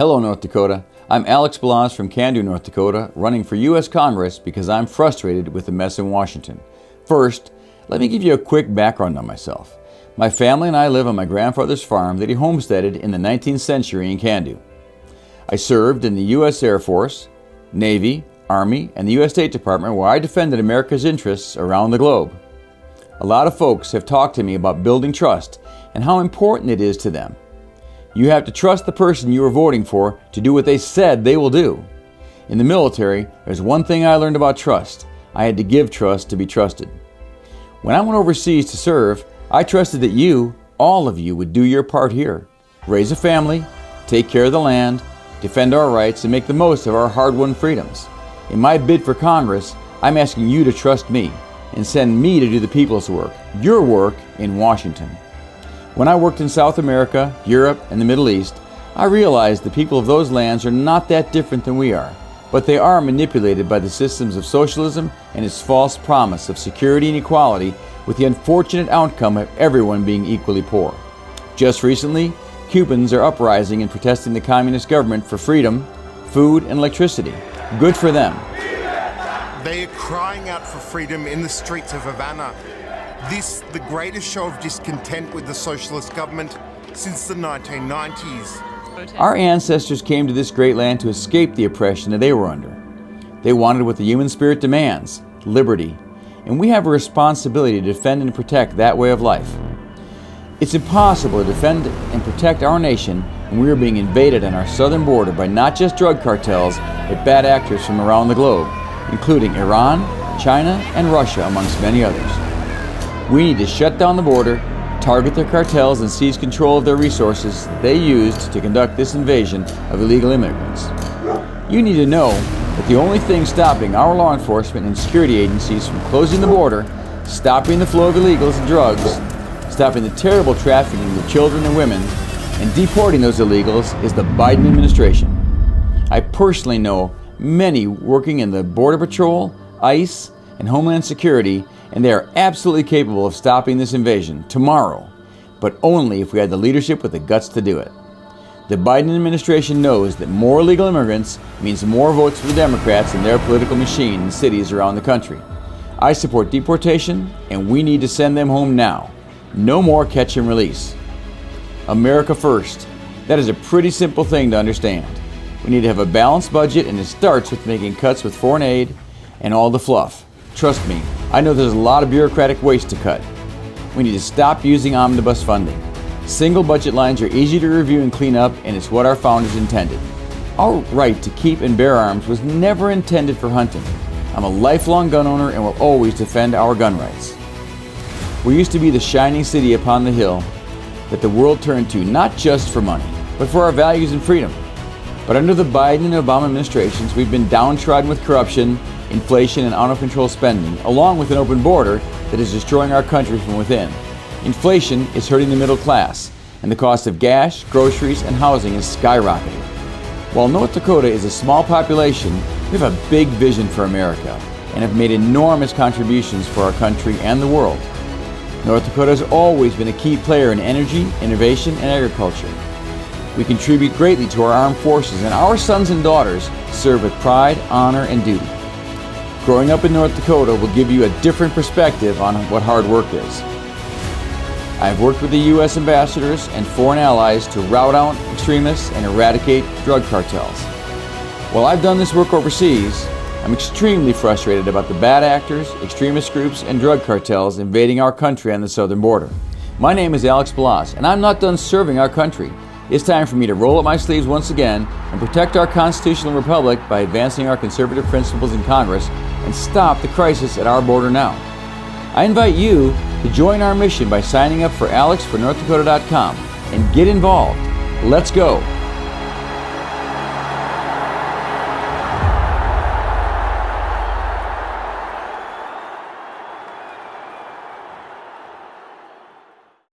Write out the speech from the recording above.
Hello, North Dakota. I'm Alex Balazs from Candu, North Dakota, running for U.S. Congress because I'm frustrated with the mess in Washington. First, let me give you a quick background on myself. My family and I live on my grandfather's farm that he homesteaded in the 19th century in Candu. I served in the U.S. Air Force, Navy, Army, and the U.S. State Department, where I defended America's interests around the globe. A lot of folks have talked to me about building trust and how important it is to them. You have to trust the person you are voting for to do what they said they will do. In the military, there's one thing I learned about trust. I had to give trust to be trusted. When I went overseas to serve, I trusted that you, all of you, would do your part here. Raise a family, take care of the land, defend our rights, and make the most of our hard-won freedoms. In my bid for Congress, I'm asking you to trust me and send me to do the people's work, your work in Washington. When I worked in South America, Europe, and the Middle East, I realized the people of those lands are not that different than we are, but they are manipulated by the systems of socialism and its false promise of security and equality, with the unfortunate outcome of everyone being equally poor. Just recently, Cubans are uprising and protesting the communist government for freedom, food, and electricity. Good for them. They are crying out for freedom in the streets of Havana. This, the greatest show of discontent with the socialist government since the 1990s. Our ancestors came to this great land to escape the oppression that they were under. They wanted what the human spirit demands, liberty, and we have a responsibility to defend and protect that way of life. It's impossible to defend and protect our nation when we are being invaded on our southern border by not just drug cartels, but bad actors from around the globe, including Iran, China, and Russia, amongst many others. We need to shut down the border, target their cartels, and seize control of their resources they used to conduct this invasion of illegal immigrants. You need to know that the only thing stopping our law enforcement and security agencies from closing the border, stopping the flow of illegals and drugs, stopping the terrible trafficking of children and women, and deporting those illegals is the Biden administration. I personally know many working in the Border Patrol, ICE, and Homeland Security, and they are absolutely capable of stopping this invasion tomorrow, but only if we had the leadership with the guts to do it. The Biden administration knows that more illegal immigrants means more votes for the Democrats and their political machine in cities around the country. I support deportation, and we need to send them home now. No more catch and release. America first. That is a pretty simple thing to understand. We need to have a balanced budget, and it starts with making cuts with foreign aid and all the fluff. Trust me, I know there's a lot of bureaucratic waste to cut. We need to stop using omnibus funding. Single budget lines are easy to review and clean up, and it's what our founders intended. Our right to keep and bear arms was never intended for hunting. I'm a lifelong gun owner and will always defend our gun rights. We used to be the shining city upon the hill that the world turned to, not just for money, but for our values and freedom. But under the Biden and Obama administrations, we've been downtrodden with corruption, inflation, and out-of-control spending, along with an open border that is destroying our country from within. Inflation is hurting the middle class, and the cost of gas, groceries, and housing is skyrocketing. While North Dakota is a small population, we have a big vision for America and have made enormous contributions for our country and the world. North Dakota has always been a key player in energy, innovation, and agriculture. We contribute greatly to our armed forces, and our sons and daughters serve with pride, honor, and duty. Growing up in North Dakota will give you a different perspective on what hard work is. I have worked with the U.S. ambassadors and foreign allies to rout out extremists and eradicate drug cartels. While I've done this work overseas, I'm extremely frustrated about the bad actors, extremist groups, and drug cartels invading our country on the southern border. My name is Alex Balazs, and I'm not done serving our country. It's time for me to roll up my sleeves once again and protect our constitutional republic by advancing our conservative principles in Congress and stop the crisis at our border now. I invite you to join our mission by signing up for alexfornorthdakota.com and get involved. Let's go.